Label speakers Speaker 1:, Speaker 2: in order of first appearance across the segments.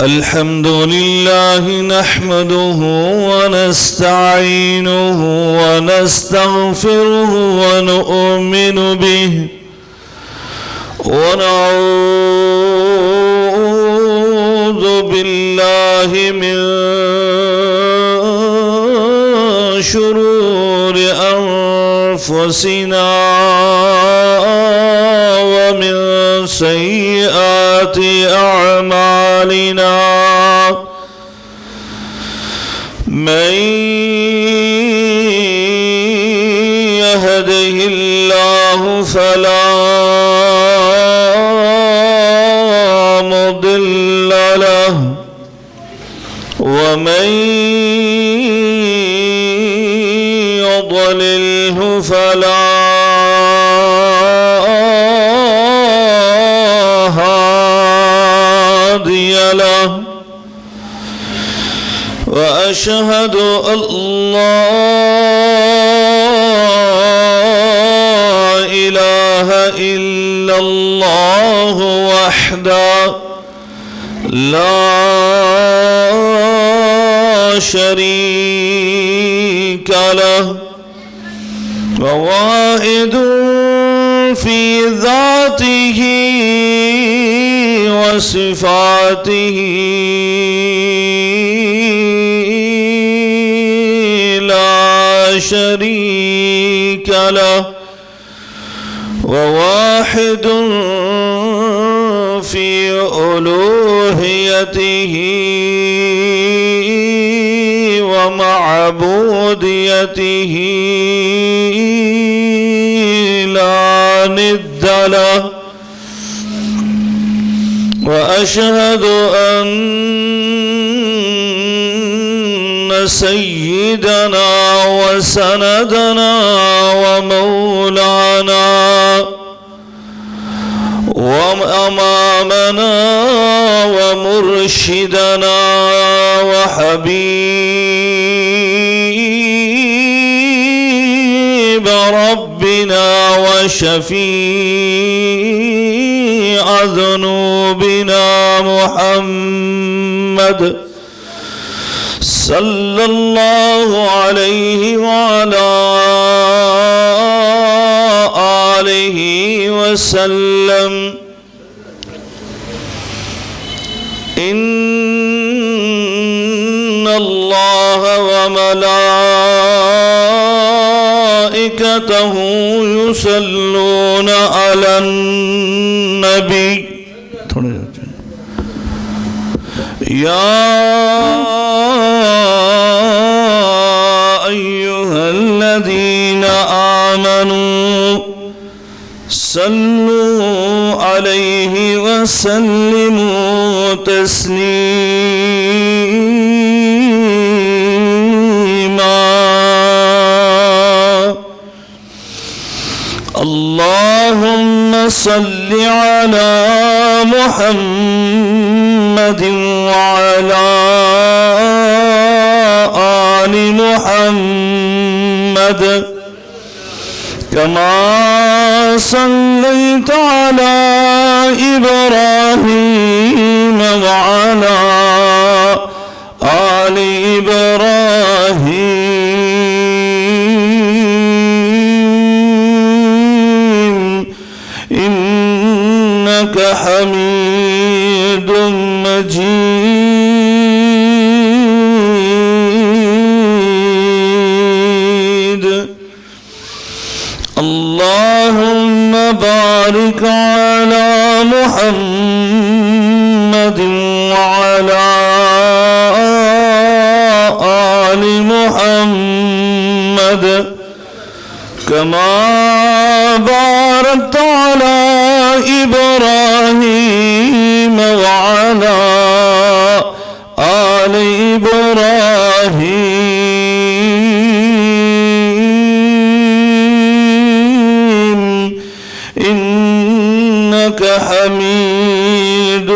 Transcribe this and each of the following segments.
Speaker 1: الحمد لله نحمده ونستعينه ونستغفره ونؤمن به ونعوذ بالله من شرور أنفسنا ومن سيئات أعمالنا من يهده الله فلا مضل له ومن يضلله فلا هادي له وأشهد أن لا إله إلا الله وحده لا شريك له وواحد في ذاته وصفاته لا شريك له وواحد في ألوهيته ومعبوديته لا ند له وأشهد أن سيدنا وسندنا ومولانا وأمامنا ومرشدنا وحبيب ربنا وشفيع ذنوبنا محمد صلى الله عليه وعلى آله وسلم إن الله وملائكته يصلون على النبي يا أيها الذين آمنوا صلوا عليه وسلموا تسليما اللهم صل على محمد وعلى آل محمد كما صليت على إبراهيم وعلى آل إبراهيم إنك حميد مجيد اللهم بارك على محمد وعلى آل محمد كما باركت على إبراهيم وعلى آل إبراهيم إنك حميد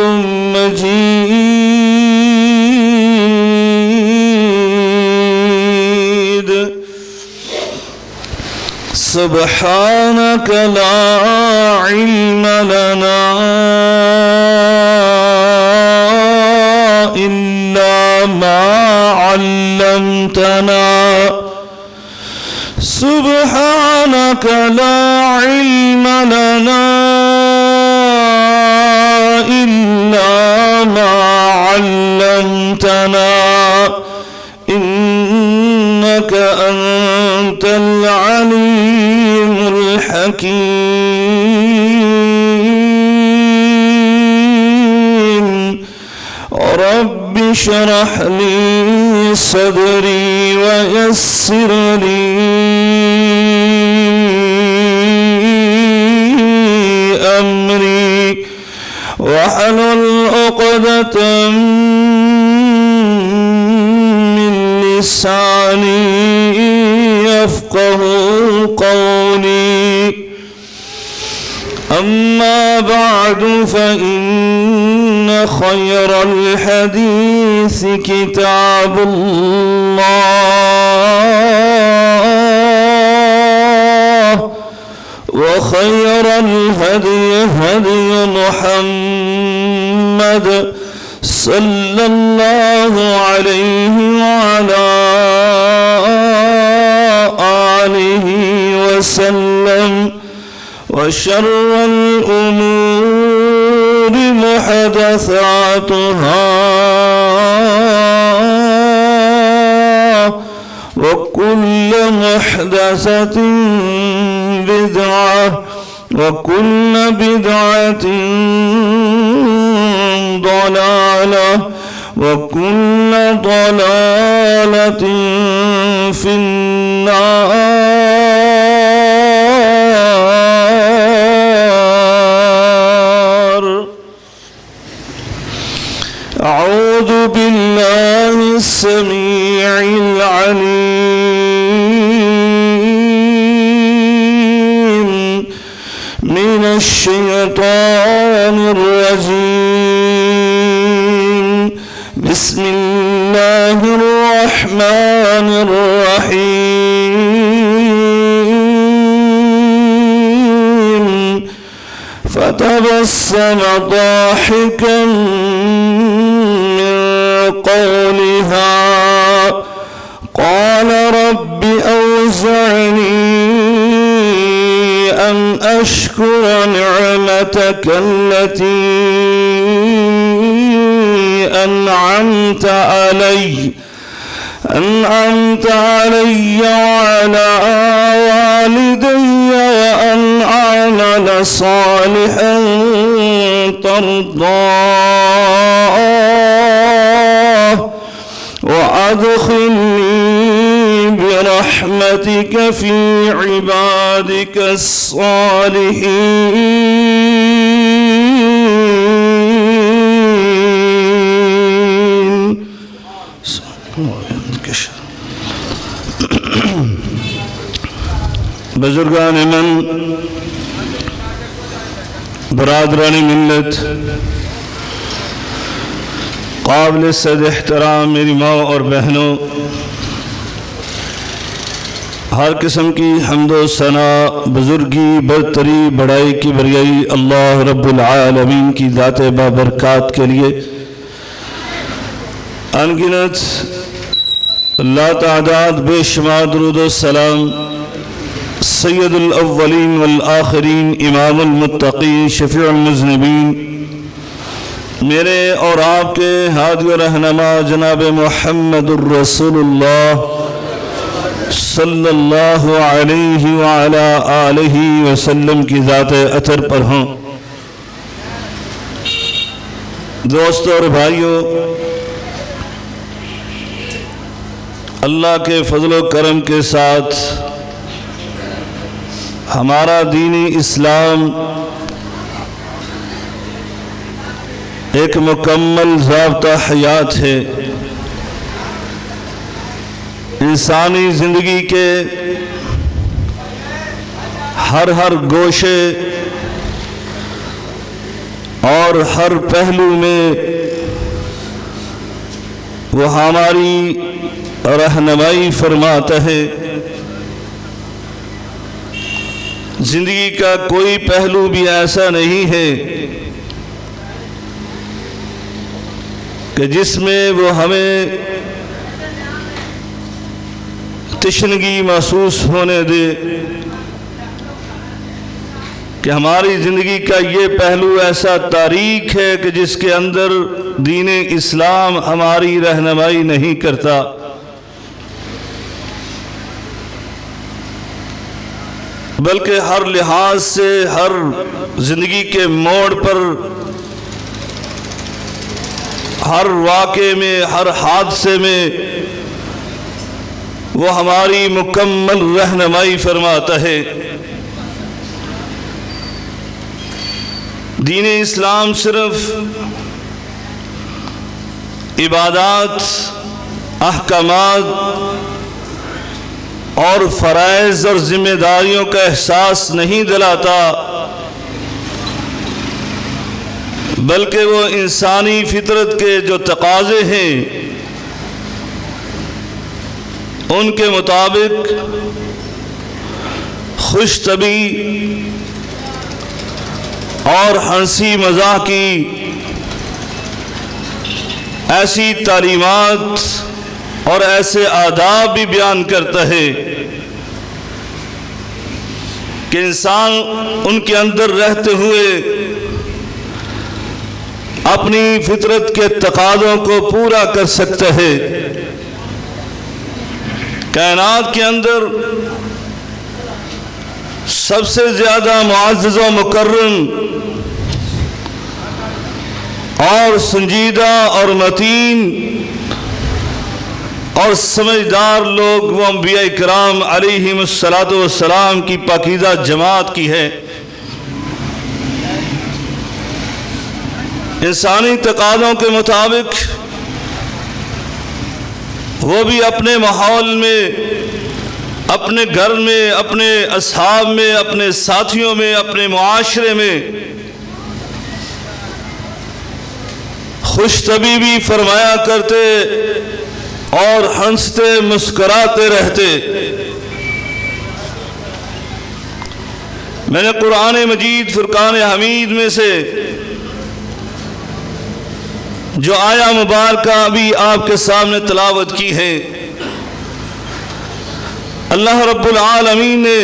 Speaker 1: مجيد سبحانك لا علم لنا إلا ما علمتنا سبحانك لا علم لنا إلا ما علمتنا إنك أنت العليم الحكيم رب اشرح لي صدري ويسر لي أمري واحلل عقدة من لساني يفقه قولي أما بعد فإن خير الحديث كتاب الله وخير الهدي هدي محمد صلى الله عليه وعلى آله وسلم وشر الأمور محدثاتها وكل محدثة بدعة وكل بدعة ضلالة وكل ضلالة في النار أعوذ بالله السميع العليم من الشيطان الرجيم بسم الله الرحمن الرحيم فتبسم ضاحكا من قولها قال رب أوزعني أن أشكر نعمتك التي أنعمت علي وعلى والدي وأن أعمل صالحا ترضاه وأدخلني برحمتك في عبادك الصالحين بزرگان من برادران ملت قابل صد احترام میری ماں اور بہنوں ہر قسم کی حمد و ثنا بزرگی برتری بڑائی کی بریائی اللہ رب العالمین کی ذات بابرکات کے لیے انگنت لا تعداد بے شمار درود و سلام سید الاولین والآخرین امام المتقین شفیع المذنبین میرے اور آپ کے ہادی و رہنما جناب محمد الرسول اللہ صلی اللہ علیہ وعلا آلہ وسلم کی ذات اثر پر ہوں۔ دوستو اور بھائیو، اللہ کے فضل و کرم کے ساتھ ہمارا دینی اسلام ایک مکمل ضابطہ حیات ہے۔ انسانی زندگی کے ہر گوشے اور ہر پہلو میں وہ ہماری رہنمائی فرماتا ہے۔ زندگی کا کوئی پہلو بھی ایسا نہیں ہے کہ جس میں وہ ہمیں تشنگی محسوس ہونے دے کہ ہماری زندگی کا یہ پہلو ایسا تاریک ہے کہ جس کے اندر دین اسلام ہماری رہنمائی نہیں کرتا۔ بلکہ ہر لحاظ سے ہر زندگی کے موڑ پر، ہر واقعے میں، ہر حادثے میں وہ ہماری مکمل رہنمائی فرماتا ہے۔ دین اسلام صرف عبادات، احکامات اور فرائض اور ذمہ داریوں کا احساس نہیں دلاتا، بلکہ وہ انسانی فطرت کے جو تقاضے ہیں ان کے مطابق خوش طبعی اور ہنسی مزاح کی ایسی تعلیمات اور ایسے آداب بھی بیان کرتا ہے کہ انسان ان کے اندر رہتے ہوئے اپنی فطرت کے تقاضوں کو پورا کر سکتا ہے۔ کائنات کے اندر سب سے زیادہ معزز و مکرم اور سنجیدہ اور متین اور سمجھدار لوگ وہ انبیاء کرام علیہم السلام کی پاکیزہ جماعت کی ہے۔ انسانی تقاضوں کے مطابق وہ بھی اپنے ماحول میں، اپنے گھر میں، اپنے اصحاب میں، اپنے ساتھیوں میں، اپنے معاشرے میں خوش طبیعی فرمایا کرتے اور ہنستے مسکراتے رہتے۔ میں نے قرآن مجید فرقان حمید میں سے جو آیا مبارکہ ابھی آپ کے سامنے تلاوت کی ہے، اللہ رب العالمین نے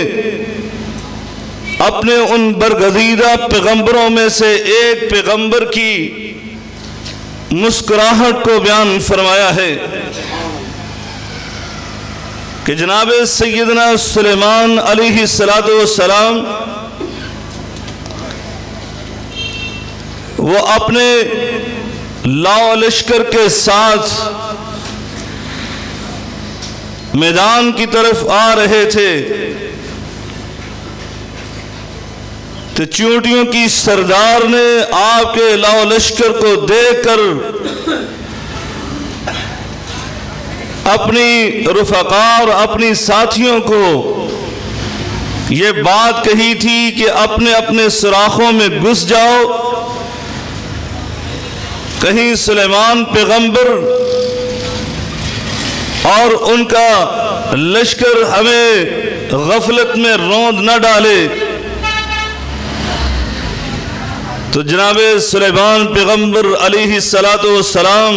Speaker 1: اپنے ان برگزیدہ پیغمبروں میں سے ایک پیغمبر کی مسکراہٹ کو بیان فرمایا ہے کہ جناب سیدنا سلیمان علیہ السلام وہ اپنے لاؤ لشکر کے ساتھ میدان کی طرف آ رہے تھے تو چیونٹیوں کی سردار نے آپ کے لاؤ لشکر کو دیکھ کر اپنی رفقا اور اپنی ساتھیوں کو یہ بات کہی تھی کہ اپنے اپنے سوراخوں میں گھس جاؤ، کہیں سلیمان پیغمبر اور ان کا لشکر ہمیں غفلت میں روند نہ ڈالے۔ تو جناب سلیمان پیغمبر علیہ السلام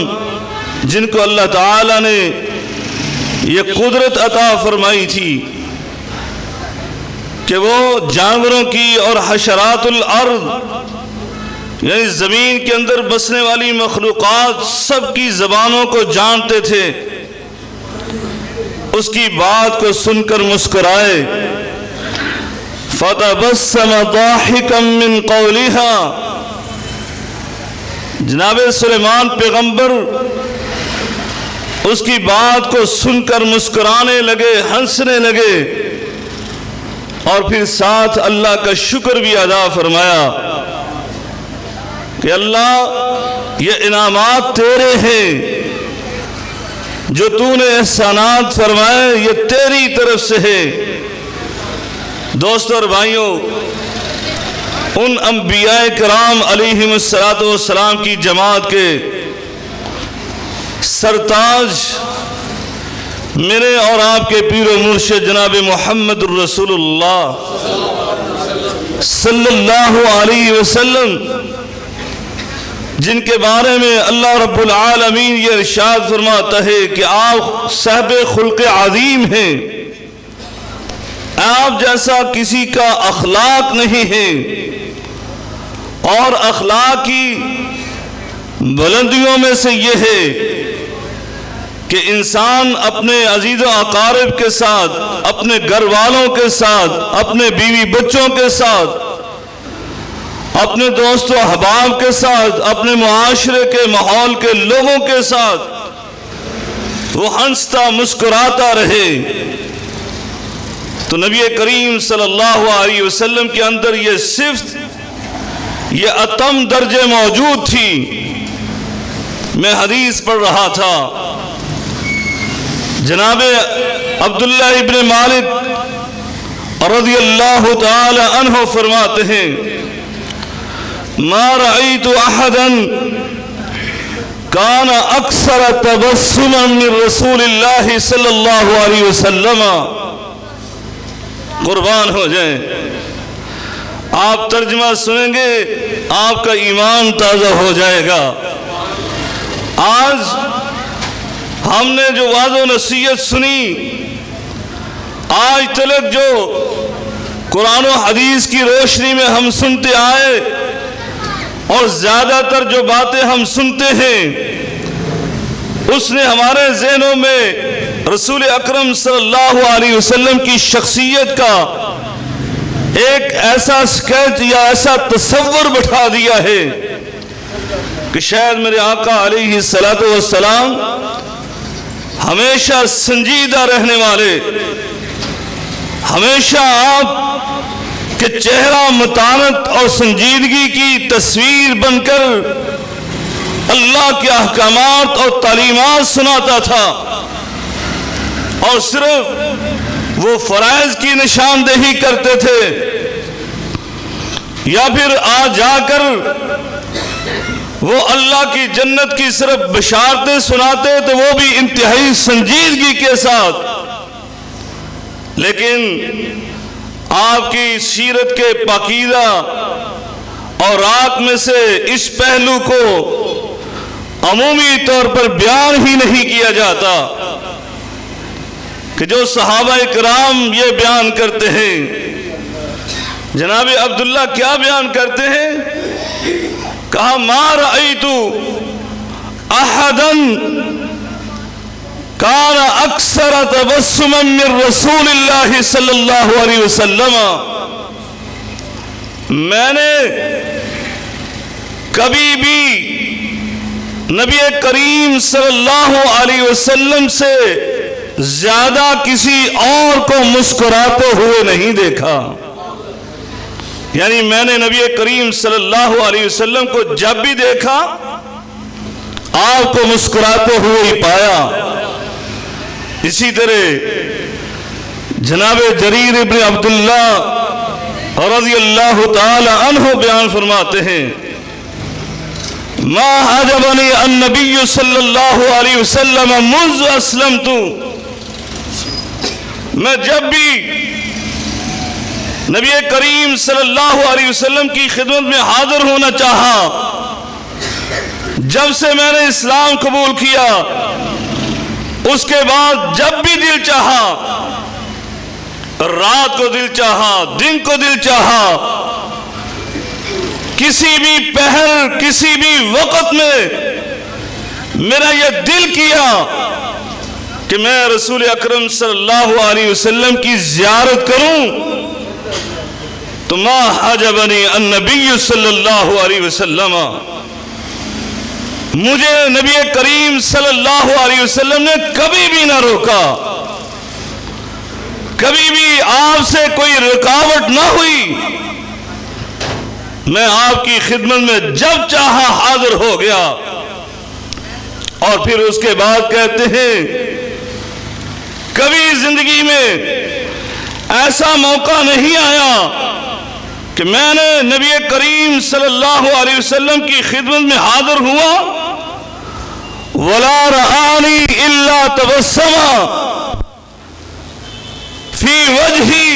Speaker 1: جن کو اللہ تعالی نے یہ قدرت عطا فرمائی تھی کہ وہ جانوروں کی اور حشرات الارض یعنی زمین کے اندر بسنے والی مخلوقات سب کی زبانوں کو جانتے تھے، اس کی بات کو سن کر مسکرائے۔ فَتَبَسَّمَ ضَاحِكًا مِّن قَوْلِهَا، جناب سلیمان پیغمبر اس کی بات کو سن کر مسکرانے لگے، ہنسنے لگے، اور پھر ساتھ اللہ کا شکر بھی ادا فرمایا کہ اللہ یہ انعامات تیرے ہیں، جو تو نے احسانات فرمائے یہ تیری طرف سے ہے۔ دوستو اور بھائیوں، ان انبیاء کرام علیہم السلام کی جماعت کے سرتاج میرے اور آپ کے پیر و مرشد جناب محمد الرسول اللہ صلی اللہ علیہ وسلم، جن کے بارے میں اللہ رب العالمین یہ ارشاد فرماتا ہے کہ آپ صاحب خلق عظیم ہیں، آپ جیسا کسی کا اخلاق نہیں ہے، اور اخلاق کی بلندیوں میں سے یہ ہے کہ انسان اپنے عزیز و اقارب کے ساتھ، اپنے گھر والوں کے ساتھ، اپنے بیوی بچوں کے ساتھ، اپنے دوست و احباب کے ساتھ، اپنے معاشرے کے ماحول کے لوگوں کے ساتھ وہ ہنستا مسکراتا رہے۔ تو نبی کریم صلی اللہ علیہ وسلم کے اندر یہ صفت، یہ اتم درجے موجود تھی۔ میں حدیث پڑھ رہا تھا، جناب عبداللہ ابن مالک رضی اللہ تعالی عنہ فرماتے ہیں، ما رأيت احدا كان اکثر تبسما من رسول اللہ صلی اللہ علیہ وسلم۔ قربان ہو جائیں، آپ ترجمہ سنیں گے آپ کا ایمان تازہ ہو جائے گا۔ آج ہم نے جو وعظ و نصیحت سنی، آج تلک جو قرآن و حدیث کی روشنی میں ہم سنتے آئے، اور زیادہ تر جو باتیں ہم سنتے ہیں، اس نے ہمارے ذہنوں میں رسول اکرم صلی اللہ علیہ وسلم کی شخصیت کا ایک ایسا اسکیچ یا ایسا تصور بٹھا دیا ہے کہ شاید میرے آقا علیہ السلام ہمیشہ سنجیدہ رہنے والے، ہمیشہ آپ کے چہرہ متانت اور سنجیدگی کی تصویر بن کر اللہ کے احکامات اور تعلیمات سناتا تھا، اور صرف وہ فرائض کی نشاندہی کرتے تھے، یا پھر آج جا کر وہ اللہ کی جنت کی صرف بشارتیں سناتے تو وہ بھی انتہائی سنجیدگی کے ساتھ۔ لیکن آپ کی سیرت کے پاکیزہ اور رات میں سے اس پہلو کو عمومی طور پر بیان ہی نہیں کیا جاتا کہ جو صحابہ کرام یہ بیان کرتے ہیں۔ جناب عبداللہ کیا بیان کرتے ہیں؟ کہا ما رأیت احدا کان اکثر تبسما من رسول اللہ صلی اللہ علیہ وسلم۔ میں نے کبھی بھی نبی کریم صلی اللہ علیہ وسلم سے زیادہ کسی اور کو مسکراتے ہوئے نہیں دیکھا۔ یعنی میں نے نبی کریم صلی اللہ علیہ وسلم کو جب بھی دیکھا آپ کو مسکراتے ہوئے ہی پایا۔ اسی طرح جناب جریر ابن عبداللہ رضی اللہ تعالی عنہ بیان فرماتے ہیں، ما عجبنی النبی صلی اللہ علیہ وسلم منذ اسلمت۔ میں جب بھی نبی کریم صلی اللہ علیہ وسلم کی خدمت میں حاضر ہونا چاہا، جب سے میں نے اسلام قبول کیا، اس کے بعد جب بھی دل چاہا، رات کو دل چاہا، دن کو دل چاہا، کسی بھی پہر کسی بھی وقت میں میرا یہ دل کیا کہ میں رسول اکرم صلی اللہ علیہ وسلم کی زیارت کروں، تو ما حجبنی النبی صلی اللہ علیہ وسلم، مجھے نبی کریم صلی اللہ علیہ وسلم نے کبھی بھی نہ روکا، کبھی بھی آپ سے کوئی رکاوٹ نہ ہوئی۔ میں آپ کی خدمت میں جب چاہا حاضر ہو گیا۔ اور پھر اس کے بعد کہتے ہیں، کبھی زندگی میں ایسا موقع نہیں آیا کہ میں نے نبی کریم صلی اللہ علیہ وسلم کی خدمت میں حاضر ہوا، وَلَا رَآنِي إِلَّا تَبَسَّمَ فِي وَجْهِي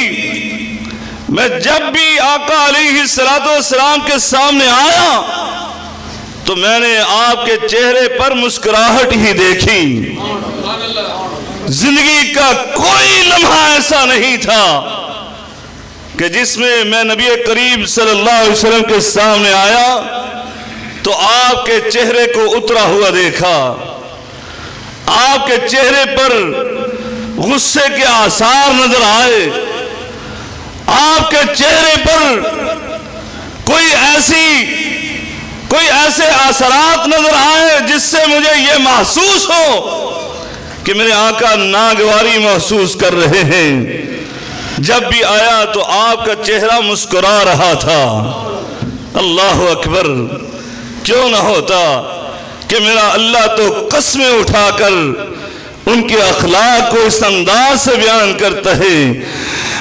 Speaker 1: میں جب بھی آقا علیہ السلام کے سامنے آیا تو میں نے آپ کے چہرے پر مسکراہٹ ہی دیکھی. زندگی کا کوئی لمحہ ایسا نہیں تھا کہ جس میں نبی کریم صلی اللہ علیہ وسلم کے سامنے آیا تو آپ کے چہرے کو اترا ہوا دیکھا, آپ کے چہرے پر غصے کے آثار نظر آئے, آپ کے چہرے پر کوئی ایسے اثرات نظر آئے جس سے مجھے یہ محسوس ہو کہ میرے آقا ناگواری محسوس کر رہے ہیں. جب بھی آیا تو آپ کا چہرہ مسکرا رہا تھا. اللہ اکبر, کیوں نہ ہوتا کہ میرا اللہ تو قسمیں اٹھا کر ان کے اخلاق کو اس انداز سے بیان کرتا ہے.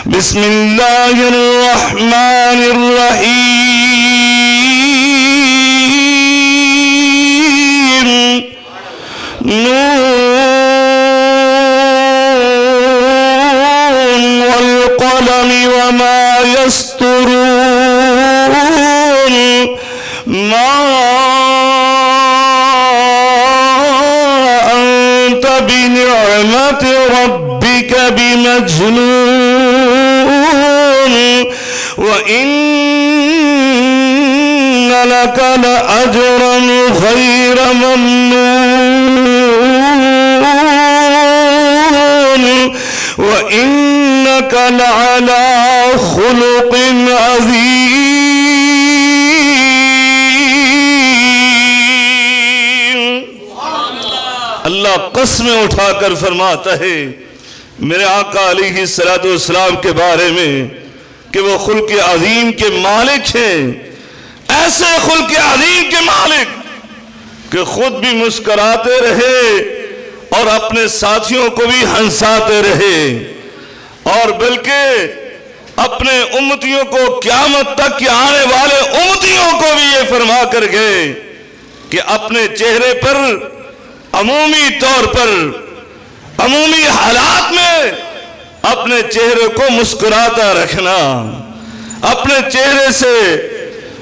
Speaker 1: بسم اللہ الرحمن الرحیم. نون والقلم وما يسطرون ما أنت بنعمة ربك بمجنون وإن لك لأجرا غير ممنون وإنك لعلى خلق عظيم. اللہ قسمیں اٹھا کر فرماتا ہے میرے آقا علیہ السلام کے بارے میں کہ وہ خلق عظیم کے مالک ہیں. ایسے خلق عظیم کے مالک کہ خود بھی مسکراتے رہے اور اپنے ساتھیوں کو بھی ہنساتے رہے, اور بلکہ اپنے امتیوں کو قیامت تک کے آنے والے امتیوں کو بھی یہ فرما کر گئے کہ اپنے چہرے پر عمومی طور پر عمومی حالات میں اپنے چہرے کو مسکراتا رکھنا, اپنے چہرے سے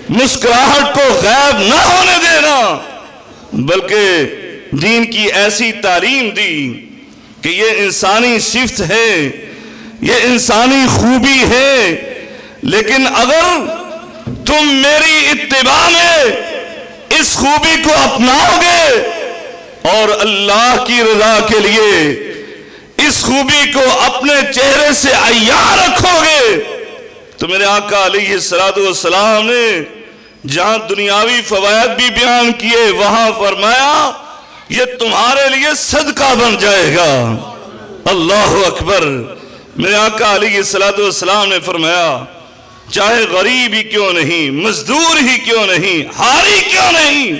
Speaker 1: مسکراہٹ کو غائب نہ ہونے دینا, بلکہ دین کی ایسی تعلیم دی کہ یہ انسانی صفت ہے, یہ انسانی خوبی ہے, لیکن اگر تم میری اتباع میں اس خوبی کو اپناؤ گے اور اللہ کی رضا کے لیے اس خوبی کو اپنے چہرے سے عیاں رکھو گے تو میرے آقا علیہ السلام نے جہاں دنیاوی فوائد بھی بیان کیے وہاں فرمایا یہ تمہارے لیے صدقہ بن جائے گا. اللہ اکبر. میرے آقا علیہ السلام نے فرمایا چاہے غریب ہی کیوں نہیں, مزدور ہی کیوں نہیں, ہاری کیوں نہیں,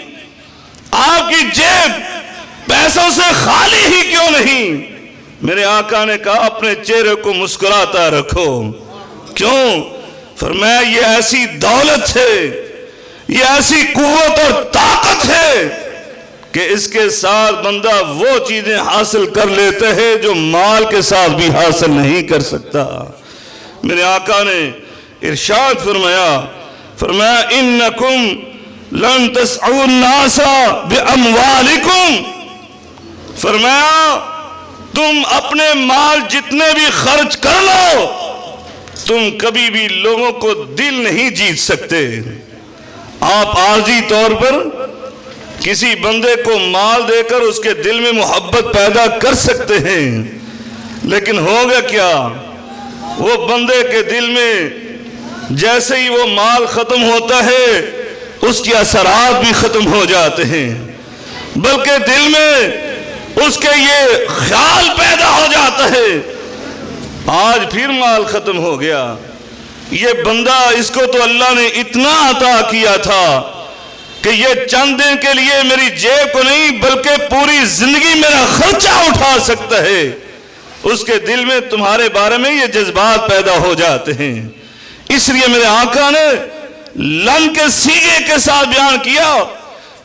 Speaker 1: آپ کی جیب پیسوں سے خالی ہی کیوں نہیں, میرے آقا نے کہا اپنے چہرے کو مسکراتا رکھو. کیوں؟ فرمایا یہ ایسی دولت ہے, یہ ایسی قوت اور طاقت ہے کہ اس کے ساتھ بندہ وہ چیزیں حاصل کر لیتے ہیں جو مال کے ساتھ بھی حاصل نہیں کر سکتا. میرے آقا نے ارشاد فرمایا انکم لن تسعوا الناس باموالکم, فرمایا تم اپنے مال جتنے بھی خرچ کر لو تم کبھی بھی لوگوں کو دل نہیں جیت سکتے. آپ عارضی طور پر کسی بندے کو مال دے کر اس کے دل میں محبت پیدا کر سکتے ہیں, لیکن ہوگا کیا, وہ بندے کے دل میں جیسے ہی وہ مال ختم ہوتا ہے اس کے اثرات بھی ختم ہو جاتے ہیں, بلکہ دل میں اس کے یہ خیال پیدا ہو جاتا ہے آج پھر مال ختم ہو گیا, یہ بندہ اس کو تو اللہ نے اتنا عطا کیا تھا کہ یہ چند دن کے لیے میری جیب کو نہیں بلکہ پوری زندگی میرا خرچہ اٹھا سکتا ہے. اس کے دل میں تمہارے بارے میں یہ جذبات پیدا ہو جاتے ہیں. اس لیے میرے آقا نے لن کے سیغے کے ساتھ بیان کیا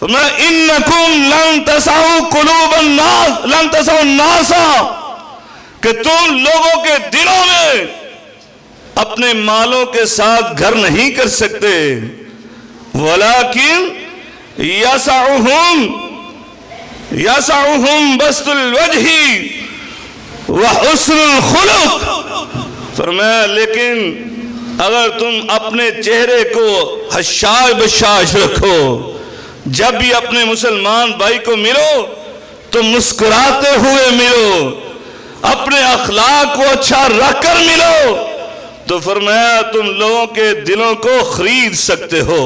Speaker 1: انکم لن تسعوا قلوب الناس لن تسعوا الناس, کہ تم لوگوں کے دلوں میں اپنے مالوں کے ساتھ گھر نہیں کر سکتے، ولیکن یسعہم بسط الوجہ وحسن الخلق، فرمایا لیکن اگر تم اپنے چہرے کو حشاش بشاش رکھو، جب بھی اپنے مسلمان بھائی کو ملو تو مسکراتے ہوئے ملو، اپنے اخلاق کو اچھا رکھ کر ملو، تو فرمایا تم لوگوں کے دلوں کو خرید سکتے ہو،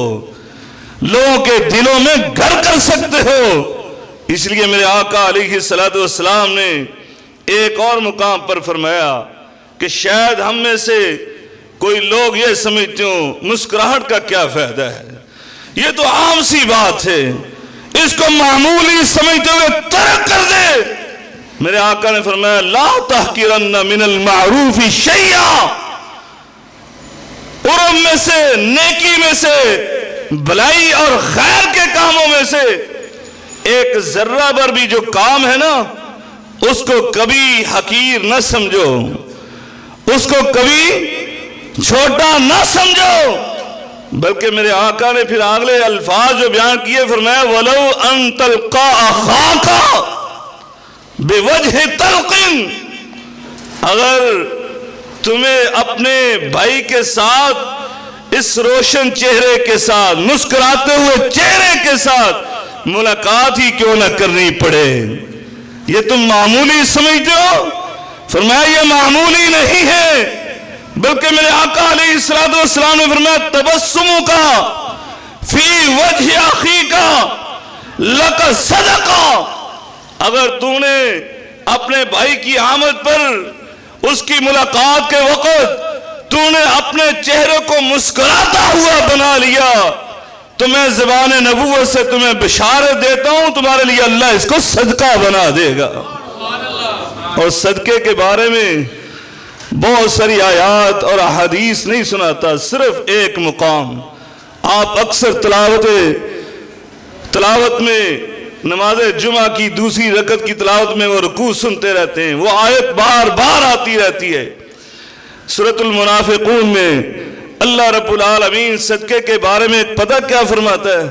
Speaker 1: لوگوں کے دلوں میں گھر کر سکتے ہو۔ اس لیے میرے آقا علیہ الصلوۃ والسلام نے ایک اور مقام پر فرمایا کہ شاید ہم میں سے کوئی لوگ یہ سمجھتے ہوں مسکراہٹ کا کیا فائدہ ہے، یہ تو عام سی بات ہے، اس کو معمولی سمجھتے ہوئے ترک کر دے۔ میرے آقا نے فرمایا لا تحقرن من المعروف شیئا، عرب میں سے، نیکی میں سے، بھلائی اور خیر کے کاموں میں سے ایک ذرہ بر بھی جو کام ہے نا، اس کو کبھی حقیر نہ سمجھو، اس کو کبھی چھوٹا نہ سمجھو، بلکہ میرے آقا نے پھر اگلے الفاظ جو بیان کیے فرمایا وَلَوْ أَن تَلْقَى أَخَاكَ بِوَجْهِ طَلْقٍ، اگر تمہیں اپنے بھائی کے ساتھ اس روشن چہرے کے ساتھ، مسکراتے ہوئے چہرے کے ساتھ ملاقات ہی کیوں نہ کرنی پڑے، یہ تم معمولی سمجھتے ہو؟ فرمایا یہ معمولی نہیں ہے، بلکہ میرے آقا علیہ الصلوۃ والسلام نے فرمایا تبسمک فی وجہ اخیک لک صدقہ، اگر تو نے اپنے بھائی کی آمد پر، اس کی ملاقات کے وقت تو نے اپنے چہرے کو مسکراتا ہوا بنا لیا، تو میں زبان نبوت سے تمہیں بشارت دیتا ہوں تمہارے لیے اللہ اس کو صدقہ بنا دے گا۔ اور صدقے کے بارے میں بہت ساری آیات اور احادیث نہیں سناتا، صرف ایک مقام آپ اکثر تلاوت میں، نماز جمعہ کی دوسری رکعت کی تلاوت میں وہ رکوع سنتے رہتے ہیں، وہ آیت بار بار آتی رہتی ہے۔ سورۃ المنافقون میں اللہ رب العالمین صدقے کے بارے میں پتہ کیا فرماتا ہے؟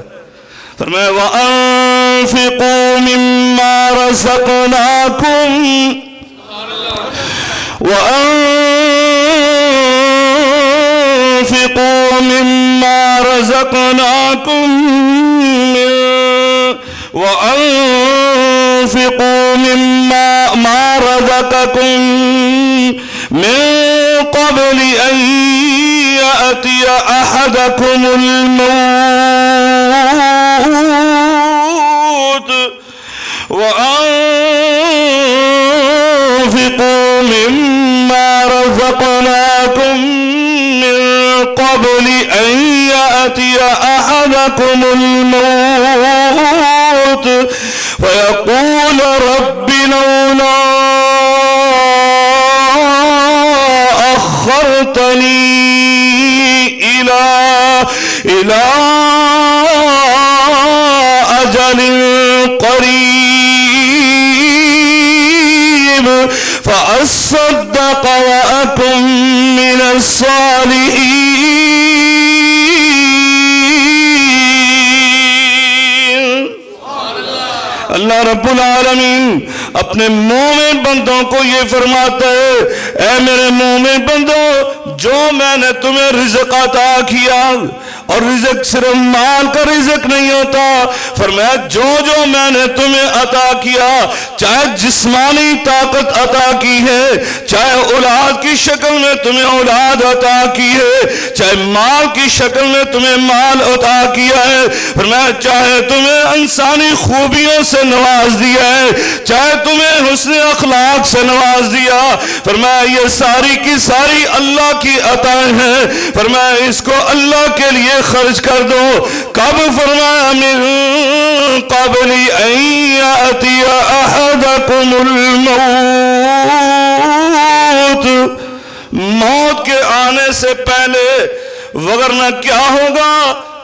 Speaker 1: فرمایا وَأَنفِقُوا مِمَّا رَزَقْنَاكُمْ وَأَنفِقُوا مِمَّا رَزَقَكُم مِّن قَبْلِ أَن يَأْتِيَ أَحَدَكُمُ الْمَوْتُ وَأَنفِقُوا مِمَّا رَزَقْنَاكُم مِّن قَبْلِ أَن يَأْتِيَ أَحَدَكُمُ الْمَوْتُ فَيَقُولَ رَبِّ لَوْلَا أَخَّرْتَنِي إِلَى أَجَلٍ قَرِيبٍ فَأَصَّدَّقَ وَأَكُن مِّنَ الصَّالِحِينَ۔ اللہ رب العالمین اپنے مومن بندوں کو یہ فرماتا ہے اے میرے مومن بندو، جو میں نے تمہیں رزق عطا کیا، اور رزق صرف مال کا رزق نہیں ہوتا، فرمایا جو میں نے تمہیں عطا کیا، چاہے جسمانی طاقت عطا کی ہے، چاہے اولاد کی شکل میں تمہیں اولاد عطا کی ہے، چاہے مال کی شکل میں تمہیں مال عطا کیا ہے، فرمایا چاہے تمہیں انسانی خوبیوں سے نواز دیا ہے، چاہے تمہیں حسن اخلاق سے نواز دیا، فرمایا یہ ساری کی ساری اللہ کی عطائیں ہیں، فرمایا اس کو اللہ کے لیے خرچ کر دو۔ کب؟ فرمایا من قبل ان یاتی احدکم الموت، موت کے آنے سے پہلے، وگرنہ کیا ہوگا؟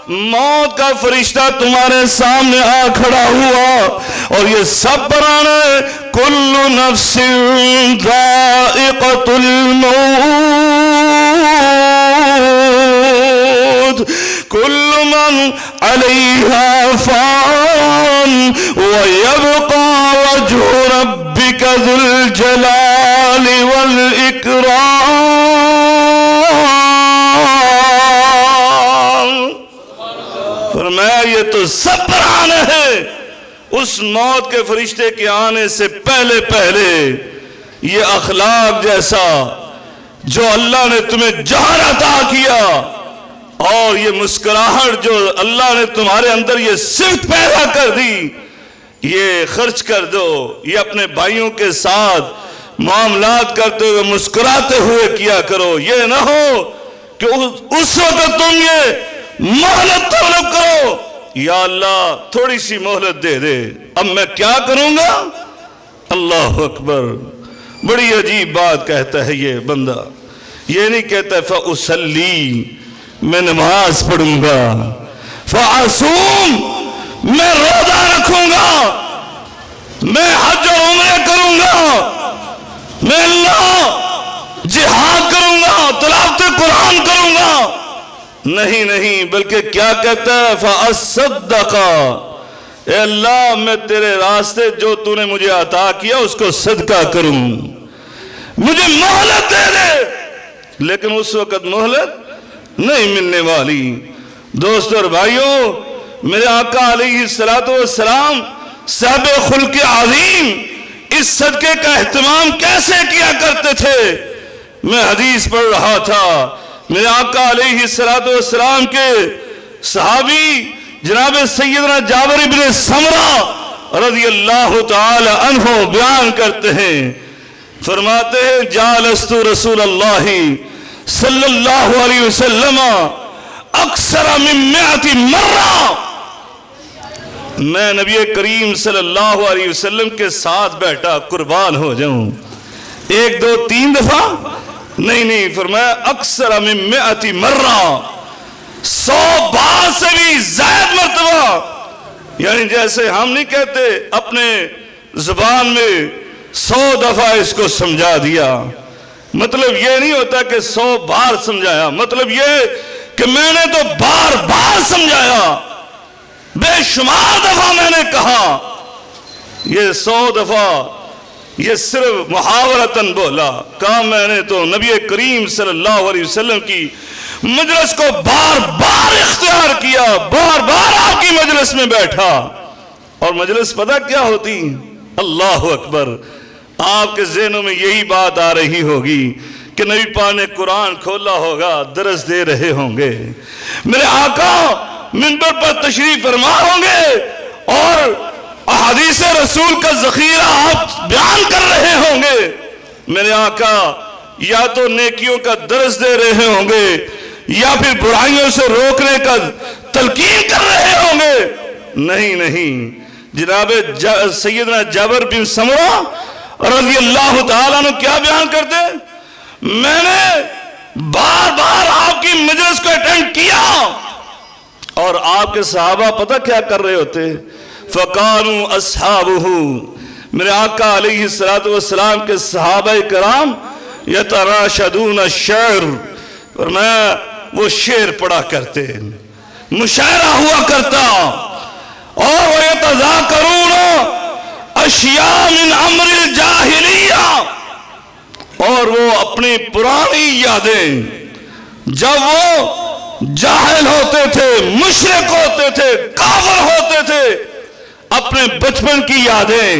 Speaker 1: موت کا فرشتہ تمہارے سامنے آ کھڑا ہوا اور یہ سب بنانا ہے کل نفس ذائقۃ الموت، كل من عليها فان ويبقى وجه ربك ذو الجلال والإكرام. فرمایا یہ تو سب پر آنے ہے. اس موت کے فرشتے کے آنے سے پہلے یہ اخلاق جیسا جو اللہ نے تمہیں جوہر عطا کیا اور یہ مسکراہٹ جو اللہ نے تمہارے اندر یہ صفت پیدا کر دی، یہ خرچ کر دو. یہ اپنے بھائیوں کے ساتھ معاملات کرتے ہوئے مسکراتے ہوئے کیا کرو. یہ نہ ہو کہ اس وقت تم یہ مہلت طلب کرو، یا اللہ تھوڑی سی مہلت دے دے، اب میں کیا کروں گا. اللہ اکبر. بڑی عجیب بات کہتا ہے یہ بندہ. یہ نہیں کہتا ہے فَأُصَلِّي میں نماز پڑھوں گا، فَأَصُوم میں روزہ رکھوں گا، میں حج و عمرہ کروں گا، میں اللہ جہاد کروں گا، تلاوت قرآن کروں گا. نہیں، بلکہ کیا کہتا ہے فَأَصَّدَّقَ اے اللہ میں تیرے راستے جو تو نے مجھے عطا کیا اس کو صدقہ کروں. مجھے مہلت دے دے. لیکن اس وقت مہلت نہیں ملنے والی. دوستو اور بھائیوں، میرے آقا علیہ السلام صاحب خلق عظیم اس صدقے کا اہتمام کیسے کیا کرتے تھے. میں حدیث پڑھ رہا تھا، میرے آقا علیہ السلام کے صحابی جناب سیدنا جابر ابن سمرہ رضی اللہ تعالی عنہ بیان کرتے ہیں، فرماتے ہیں جالست رسول اللہ صلی اللہ علیہ وسلم اکثر من 100 مرہ. میں نبی کریم صلی اللہ علیہ وسلم کے ساتھ بیٹھا، قربان ہو جاؤں، 1 2 3 دفعہ نہیں، فرمایا اکثر من 100 مرہ، 100 بار سے بھی زائد مرتبہ. یعنی جیسے ہم نہیں کہتے اپنے زبان میں 100 دفعہ اس کو سمجھا دیا، مطلب یہ نہیں ہوتا کہ 100 بار سمجھایا، مطلب یہ کہ میں نے تو بار بار سمجھایا، بے شمار دفعہ میں نے کہا. یہ 100 دفعہ یہ صرف محاورتاً بولا، کہا میں نے تو نبی کریم صلی اللہ علیہ وسلم کی مجلس کو بار بار اختیار کیا، بار بار آپ کی مجلس میں بیٹھا. اور مجلس پتہ کیا ہوتی؟ اللہ اکبر. آپ کے ذہنوں میں یہی بات آ رہی ہوگی کہ نبی پاک نے قرآن کھولا ہوگا، درس دے رہے ہوں گے، میرے آقا منبر پر تشریف فرما ہوں گے اور احادیث رسول کا ذخیرہ آپ بیان کر رہے ہوں گے. میرے آقا یا تو نیکیوں کا درس دے رہے ہوں گے یا پھر برائیوں سے روکنے کا تلقین کر رہے ہوں گے. نہیں، جناب سیدنا جابر بن سمرہ رضی اللہ تعالیٰ عنہ کیا بیان کرتے؟ میں نے بار بار آپ کی مجلس کو اٹینڈ کیا. اور آپ کے صحابہ پتہ کیا کر رہے ہوتے؟ فَقَانُوا أَصْحَابُهُ میرے آقا علیہ السلام کے صحابہ کرام يَتَرَاشَدُونَ الشَّعْرِ فرمایا وہ شعر پڑھا کرتے، مشاعرہ ہوا کرتا. اور وَيَتَذَاكَرُونَ أَشْيَاءَ مِنْ أَمْرِ الْجَاهِلِيَّةِ اور وہ اپنی پرانی یادیں جب وہ جاہل ہوتے تھے، مشرک ہوتے تھے، کافر ہوتے تھے، اپنے بچپن کی یادیں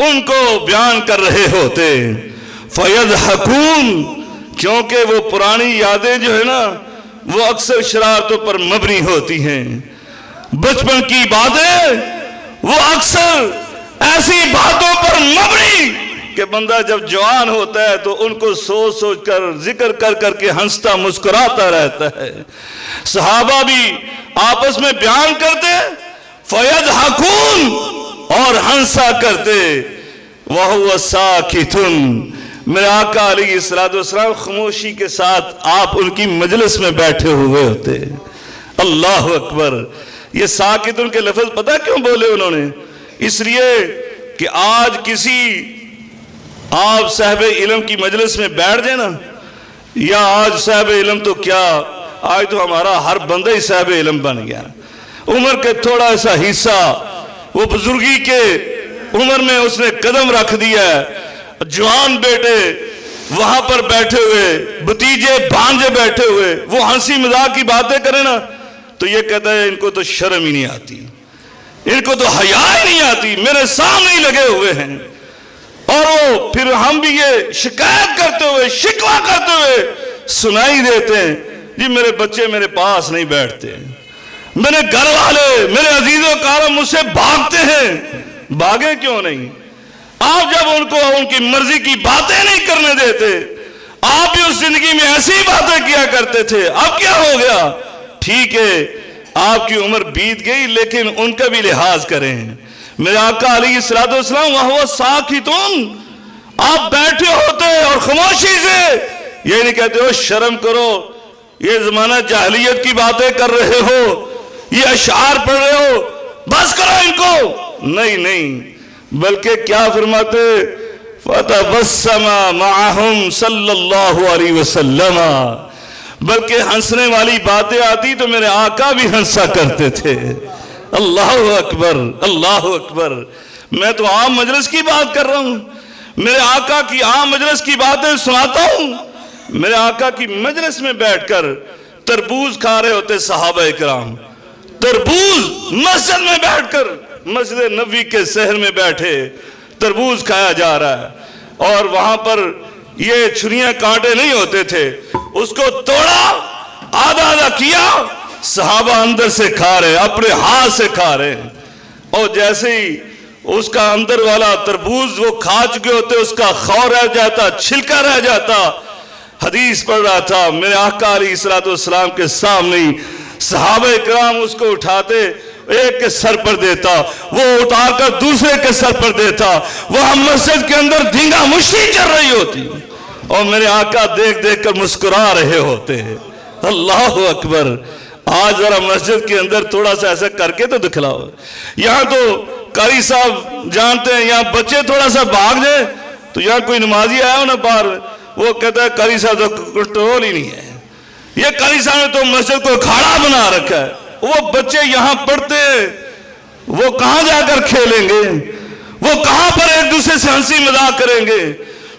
Speaker 1: ان کو بیان کر رہے ہوتے. فَيَضْحَكُونَ کیونکہ وہ پرانی یادیں جو ہے نا وہ اکثر شرارتوں پر مبنی ہوتی ہیں. بچپن کی باتیں وہ اکثر ایسی باتوں پر مبنی کہ بندہ جب جوان ہوتا ہے تو ان کو سوچ کر ذکر کر کے ہنستا مسکراتا رہتا ہے. صحابہ بھی آپس میں بیان کرتے فَيَضْحَكُونَ اور ہنسا کرتے. وَهُوَ سَاكِتٌ میرے آقا علیہ السلام خاموشی کے ساتھ آپ ان کی مجلس میں بیٹھے ہوئے ہوتے. اللہ اکبر. یہ ساکتن کے لفظ پتہ کیوں بولے انہوں نے؟ اس لیے کہ آج کسی آپ صاحب علم کی مجلس میں بیٹھ جائے نا، یا آج صاحب علم تو کیا، آج تو ہمارا ہر بندہ ہی صاحب علم بن گیا۔ عمر کے تھوڑا سا حصہ وہ بزرگی کے عمر میں اس نے قدم رکھ دیا ہے، جوان بیٹے وہاں پر بیٹھے ہوئے، بھتیجے بھانجے بیٹھے ہوئے، وہ ہنسی مذاق کی باتیں کریں نا تو یہ کہتا ہے ان کو تو شرم ہی نہیں آتی، ان کو تو حیا ہی نہیں آتی، میرے سامنے ہی لگے ہوئے ہیں۔ اور وہ پھر ہم بھی یہ شکایت کرتے ہوئے، شکوہ کرتے ہوئے سنائی دیتے ہیں، جی میرے بچے میرے پاس نہیں بیٹھتے، میرے گھر والے میرے عزیز و کرام مجھ سے بھاگتے ہیں۔ بھاگے کیوں نہیں؟ آپ جب ان کو ان کی مرضی کی باتیں نہیں کرنے دیتے، آپ بھی اس زندگی میں ایسی باتیں کیا کرتے تھے، اب کیا ہو گیا؟ ٹھیک ہے آپ کی عمر بیت گئی لیکن ان کا بھی لحاظ کریں۔ میرے آقا علیہ السلام وَهُوَ سَاكِتٌ، آپ بیٹھے ہوتے اور خاموشی سے یہ نہیں کہتے ہو شرم کرو، یہ زمانہ جاہلیت کی باتیں کر رہے ہو، یہ اشعار پڑھ رہے ہو، بس کرو ان کو، نہیں، بلکہ کیا فرماتے؟ فَتَبَسَّمَ مَعَهُمْ صلی اللہ علیہ وسلم، بلکہ ہنسنے والی باتیں آتی تو میرے آقا بھی ہنسا کرتے تھے۔ اللہ اکبر، اللہ اکبر۔ میں تو عام مجلس کی بات کر رہا ہوں، میرے آقا کی عام مجلس کی باتیں سناتا ہوں۔ میرے آقا کی مجلس میں بیٹھ کر تربوز کھا رہے ہوتے صحابہ اکرام، تربوز مسجد میں بیٹھ کر، مسجد نبوی کے صحن میں بیٹھے تربوز کھایا جا رہا ہے، اور وہاں پر یہ چھریاں کانٹے نہیں ہوتے تھے، اس کو توڑا، آدھا کیا، صحابہ اندر سے کھا رہے، اپنے ہاتھ سے کھا رہے، اور جیسے ہی اس کا اندر والا تربوز وہ کھا چکے ہوتے، اس کا خور رہ جاتا، چھلکا رہ جاتا۔ حدیث پڑھ رہا تھا، میرے آقا علیہ السلام کے سامنے صحابہ اکرام اس کو اٹھاتے، ایک کے سر پر دیتا، وہ اتار کر دوسرے کے سر پر دیتا، وہاں مسجد کے اندر دھینگا مشتی چل رہی ہوتی، اور میرے آقا دیکھ دیکھ کر مسکرا رہے ہوتے ہیں۔ اللہ اکبر۔ آج ذرا مسجد کے اندر تھوڑا سا ایسا کر کے تو دکھلاؤ۔ یہاں تو قاری صاحب جانتے ہیں، یہاں بچے تھوڑا سا بھاگ جائے تو یہاں کوئی نمازی آیا ہو نا باہر، وہ کہتا ہے قاری صاحب تو کنٹرول ہی نہیں ہے، یہ قاری صاحب نے تو مسجد کو کھاڑا بنا رکھا ہے۔ وہ بچے یہاں پڑھتے ہیں، وہ کہاں جا کر کھیلیں گے؟ وہ کہاں پر ایک دوسرے سے ہنسی مذاق کریں گے؟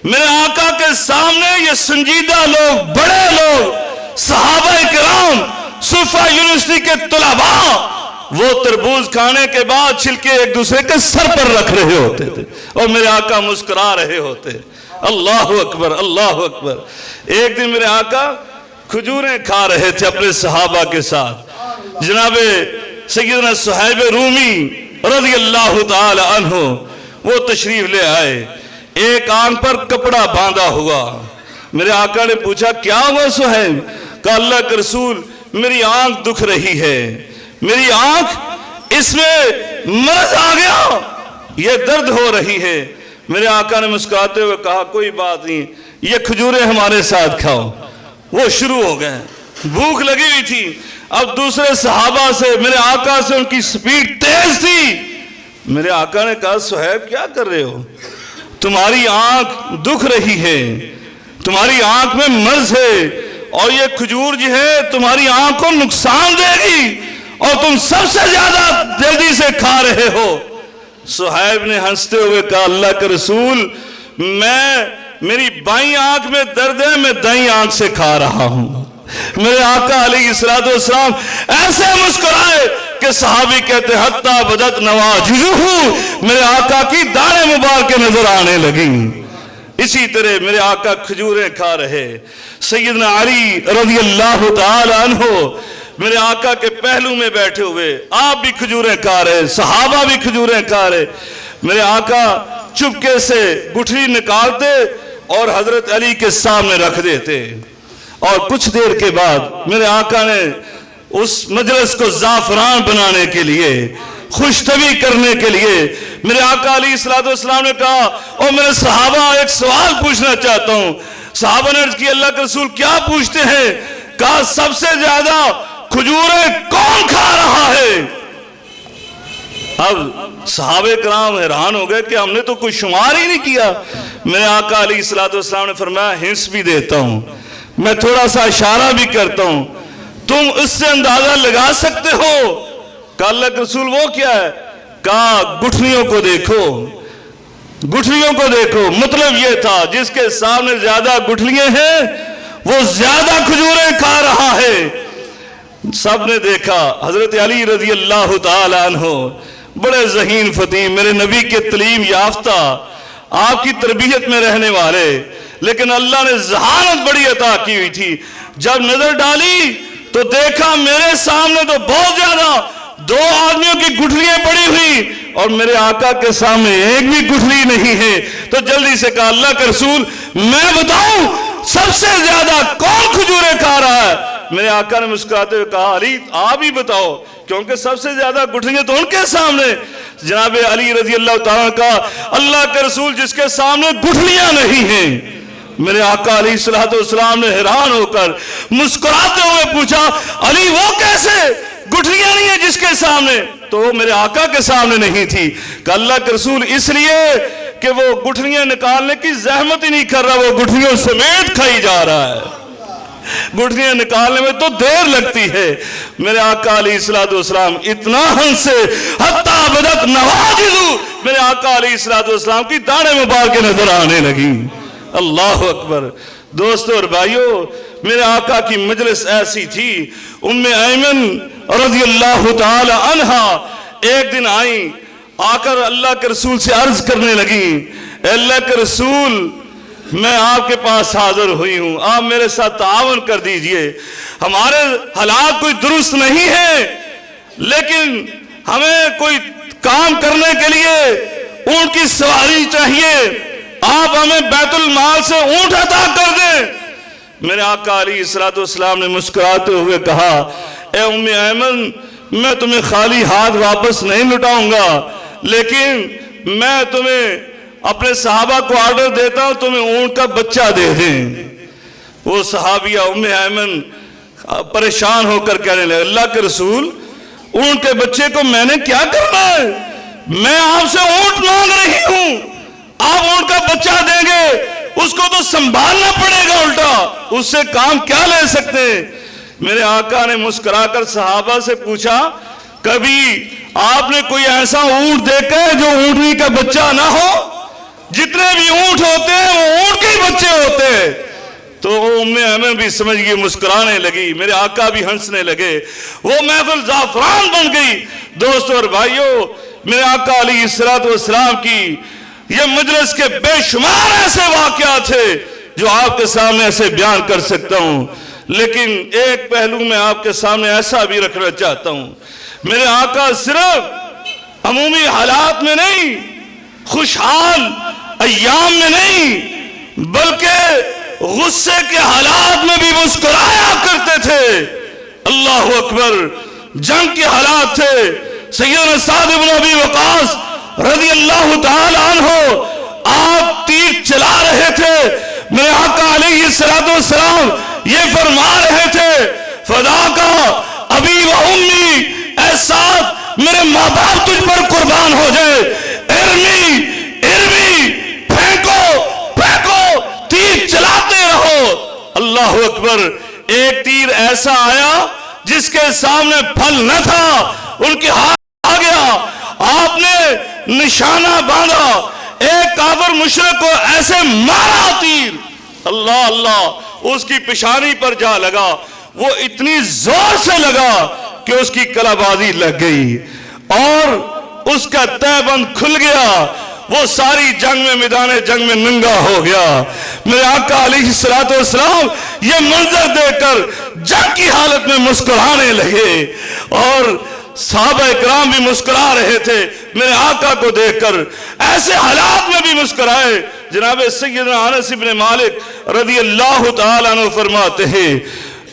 Speaker 1: میرے آقا کے سامنے یہ سنجیدہ لوگ، بڑے لوگ، صحابہ کرام، صوفہ یونیورسٹی کے طلباء، وہ تربوز کھانے کے بعد چھلکے ایک دوسرے کے سر پر رکھ رہے ہوتے تھے، اور میرے آقا مسکرا رہے ہوتے۔ اللہ اکبر، اللہ اکبر۔ ایک دن میرے آقا کھجوریں کھا رہے تھے اپنے صحابہ کے ساتھ، جناب سیدنا صہیب رومی رضی اللہ تعالی عنہ وہ تشریف لے آئے، ایک آنکھ پر کپڑا باندھا ہوا۔ میرے آقا نے پوچھا کیا ہوا صہیب؟ کہا اللہ کے رسول میری آنکھ دکھ رہی ہے، میری آنکھ اس میں مرض آ گیا، یہ درد ہو رہی ہے۔ میرے آقا نے مسکراتے ہوئے کہا کوئی بات نہیں، یہ کھجوریں ہمارے ساتھ کھاؤ۔ وہ شروع ہو گئے، بھوک لگی ہوئی تھی، اب دوسرے صحابہ سے، میرے آقا سے ان کی سپیڈ تیز تھی۔ میرے آقا نے کہا صہیب کیا کر رہے ہو؟ تمہاری آنکھ دکھ رہی ہے، تمہاری آنکھ میں مرض ہے، اور یہ کھجور جو ہے تمہاری آنکھ کو نقصان دے گی، اور تم سب سے زیادہ جلدی سے کھا رہے ہو۔ صہیب نے ہنستے ہوئے کہا اللہ کے رسول میری بائیں آنکھ میں درد ہے، میں دائیں آنکھ سے کھا رہا ہوں۔ میرے آقا علیہ السلام ایسے مسکرائے کہ صحابی کہتے حتی بدت نواجذہ، میرے آقا کی داڑھیں مبارک نظر آنے لگی۔ اسی طرح میرے آقا کھجوریں کھا رہے، سیدنا علی رضی اللہ تعالی عنہ میرے آقا کے پہلو میں بیٹھے ہوئے، آپ بھی کھجوریں کھا رہے، صحابہ بھی کھجوریں کھا رہے۔ میرے آقا چپکے سے گٹھلی نکالتے اور حضرت علی کے سامنے رکھ دیتے، اور کچھ دیر کے بعد میرے آقا نے اس مجلس کو زعفران بنانے کے لیے، خوش طبی کرنے کے لیے، میرے آقا علیہ السلام نے کہا اور میرے صحابہ ایک سوال پوچھنا چاہتا ہوں۔ صحابہ نے عرض کی اللہ کے رسول کیا پوچھتے ہیں؟ کہا سب سے زیادہ کھجوریں کون کھا رہا ہے؟ اب صحابہ کرام حیران ہو گئے کہ ہم نے تو کوئی شمار ہی نہیں کیا۔ میرے آقا علیہ السلام نے فرمایا ہنس بھی دیتا ہوں، میں تھوڑا سا اشارہ بھی کرتا ہوں، تم اس سے اندازہ لگا سکتے ہو کہ اللہ کے رسول وہ کیا ہے؟ کہا گٹھلیوں کو دیکھو، گٹھلیوں کو دیکھو۔ مطلب یہ تھا جس کے سامنے زیادہ گٹھلیاں ہیں وہ زیادہ کھجوریں کھا رہا ہے۔ سب نے دیکھا حضرت علی رضی اللہ تعالی عنہ بڑے ذہین فطین، میرے نبی کے تعلیم یافتہ، آپ کی تربیت میں رہنے والے، لیکن اللہ نے ذہانت بڑی عطا کی ہوئی تھی۔ جب نظر ڈالی تو دیکھا میرے سامنے تو بہت زیادہ 2 آدمیوں کی گٹھلیاں پڑی ہوئی اور میرے آقا کے سامنے ایک بھی گٹھلی نہیں ہے۔ تو جلدی سے کہا اللہ کے رسول میں بتاؤں سب سے زیادہ کون کھجوریں کھا رہا ہے؟ میرے آقا نے مسکراتے ہوئے کہا علی آپ ہی بتاؤ، کیونکہ سب سے زیادہ گٹھلیاں تو ان کے سامنے۔ جناب علی رضی اللہ تعالیٰ کا اللہ کے رسول جس کے سامنے گٹھلیاں نہیں ہیں۔ میرے آقا علیہ السلام نے حیران ہو کر مسکراتے ہوئے پوچھا علی وہ کیسے؟ گٹھلیاں نہیں ہیں جس کے سامنے؟ تو وہ میرے آقا کے سامنے نہیں تھی کہ اللہ کے رسول اس لیے کہ وہ گٹھلیاں نکالنے کی زحمت ہی نہیں کر رہا، وہ گٹھلیوں سمیت کھائی جا رہا ہے۔ گٹھلیاں نکالنے میں تو دیر لگتی ہے۔ میرے آقا علیہ السلام اتنا ہنسے حتی بدت نواجذ، میرے آقا علیہ السلام کی داڑھیں مبارکیں نظر آنے لگی۔ اللہ اکبر۔ دوستو اور بھائیو، میرے آقا کی مجلس ایسی تھی، ام ایمن رضی اللہ تعالی عنہا ایک دن آئیں، آ کر اللہ کے رسول سے عرض کرنے لگی اے اللہ کے رسول میں آپ کے پاس حاضر ہوئی ہوں، آپ میرے ساتھ تعاون کر دیجئے، ہمارے حالات کوئی درست نہیں ہے لیکن ہمیں کوئی کام کرنے کے لیے اونٹ کی سواری چاہیے، آپ ہمیں بیت المال سے اونٹ عطا کر دیں۔ میرے آقا علیہ السلام نے مسکراتے ہوئے کہا اے ام ایمن میں تمہیں خالی ہاتھ واپس نہیں لٹاؤں گا، لیکن میں تمہیں اپنے صحابہ کو آرڈر دیتا ہوں تمہیں اونٹ کا بچہ دے دیں۔ وہ صحابیہ ام ایمن پریشان ہو کر کہنے لگے اللہ کے رسول اونٹ کے بچے کو میں نے کیا کرنا ہے؟ میں آپ سے اونٹ مانگ رہی ہوں، آپ اونٹ کا بچہ دیں گے، اس کو تو سنبھالنا پڑے گا، الٹا اس سے کام کیا لے سکتے ہیں؟ میرے آقا نے مسکرا کر صحابہ سے پوچھا کبھی آپ نے کوئی ایسا اونٹ دیکھا ہے جو اونٹنی کا بچہ نہ ہو؟ جتنے بھی اونٹ ہوتے ہیں وہ اونٹ کے بچے ہوتے ہیں۔ تو ام ایمن بھی سمجھ گئی، مسکرانے لگی، میرے آقا بھی ہنسنے لگے، وہ محفل زعفران بن گئی۔ دوستو اور بھائیو، میرے آقا علیہ السلام کی یہ مجلس کے بے شمار ایسے واقعات تھے جو آپ کے سامنے ایسے بیان کر سکتا ہوں، لیکن ایک پہلو میں آپ کے سامنے ایسا بھی رکھنا چاہتا ہوں۔ میرے آقا صرف عمومی حالات میں نہیں، خوشحال ایام میں نہیں، بلکہ غصے کے حالات میں بھی مسکرایا کرتے تھے۔ اللہ اکبر۔ جنگ کے حالات تھے، سیدنا سعد بن ابی وقاص رضی اللہ تعالی عنہ آپ تیر چلا رہے تھے، میرے آقا علیہ السلام یہ فرما رہے تھے فداکا ابی و امی، اے سعد میرے ماں باپ تجھ پر قربان ہو جائے، ارمی ارمی، پھینکو پھینکو، تیر چلاتے رہو۔ اللہ اکبر۔ ایک تیر ایسا آیا جس کے سامنے پھل نہ تھا، ان کے ہاتھ آ گیا، آپ نے نشانہ باندھا، ایک کافر مشرک کو ایسے مارا تیر، اللہ اللہ، اس کی پیشانی پر جا لگا، وہ اتنی زور سے لگا کہ اس کی کلہ بازی لگ گئی اور اس کا تہبند کھل گیا، وہ ساری جنگ میں میدان جنگ میں ننگا ہو گیا۔ میرے آقا علیہ السلام یہ منظر دیکھ کر جنگ کی حالت میں مسکرانے لگے اور صحابہ اکرام بھی مسکرا رہے تھے میرے آقا کو دیکھ کر، ایسے حالات میں بھی مسکرائے۔ جناب سیدنا انس بن مالک رضی اللہ تعالیٰ عنہ فرماتے ہیں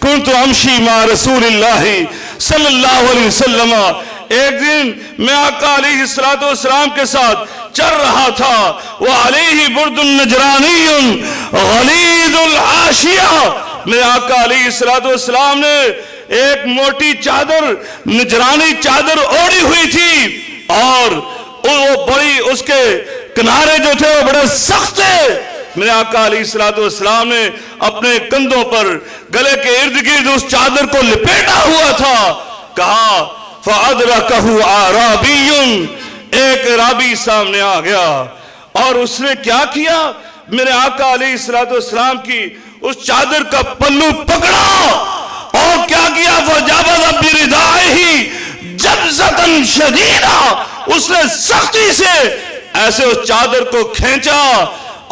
Speaker 1: کنت امشی مع رسول اللہ صلی اللہ علیہ وسلم، ایک دن میں آقا علیہ السلام کے ساتھ چل رہا تھا، وعلیہ برد نجرانی غلیظ الحاشیہ، میرے آقا علیہ السلام نے ایک موٹی چادر، نجرانی چادر اوڑی ہوئی تھی اور وہ بڑی، اس کے کنارے جو تھے وہ بڑے سخت تھے۔ میرے آقا علیہ السلام نے اپنے کندھوں پر گلے کے ارد گرد اس چادر کو لپیٹا ہوا تھا. کہا فَأَدْرَكَهُ عَرَابِيٌّ، ایک عرابی سامنے آ گیا اور اس نے کیا کیا؟ میرے آقا علیہ السلام کی اس چادر کا پلو پکڑا اور کیا کیا؟ فَجَبَذَ بِرِدَائِهِ جَبْزَةً شَدِيدًا، اس نے سختی سے ایسے اس چادر کو کھینچا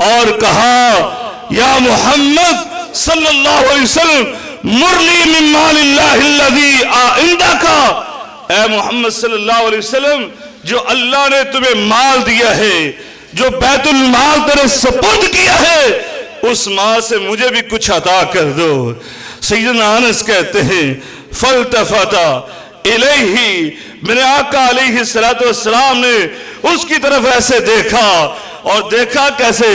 Speaker 1: اور کہا یا محمد صلی اللہ علیہ وسلم مرلی من مال اللہ الذی عندک، اے محمد صلی اللہ علیہ وسلم جو اللہ نے تمہیں مال دیا ہے، جو بیت المال تیرے سپرد کیا ہے، اس مال سے مجھے بھی کچھ عطا کر دو. سیدنا انس کہتے ہیں فَالْتَفَتَ إِلَيْهِ، میرے آقا علیہ السلام نے اس کی طرف ایسے دیکھا اور دیکھا کیسے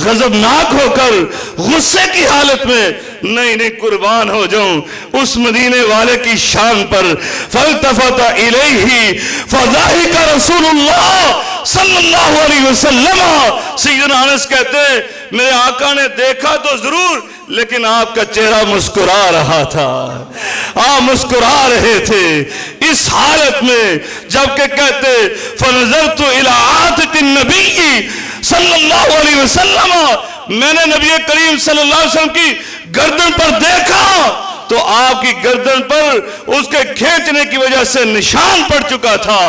Speaker 1: غضبناک ہو کر غصے کی حالت میں، نہیں قربان ہو جاؤں اس مدینے والے کی شان پر. فَالْتَفَتَ إِلَيْهِ فَضَحِكَ رسول اللہ صلی اللہ علیہ وسلم. سیدنا انس کہتے ہیں میرے آقا نے دیکھا تو ضرور لیکن آپ کا چہرہ مسکرا رہا تھا، آپ مسکرا رہے تھے اس حالت میں جبکہ کہتے فَنَظَرْتُ إِلَىٰ عَاتِقِ النَّبِيِّ صلی اللہ علیہ وسلم، میں نے نبی کریم صلی اللہ علیہ وسلم کی گردن پر دیکھا تو آپ کی گردن پر اس کے کھینچنے کی وجہ سے نشان پڑ چکا تھا.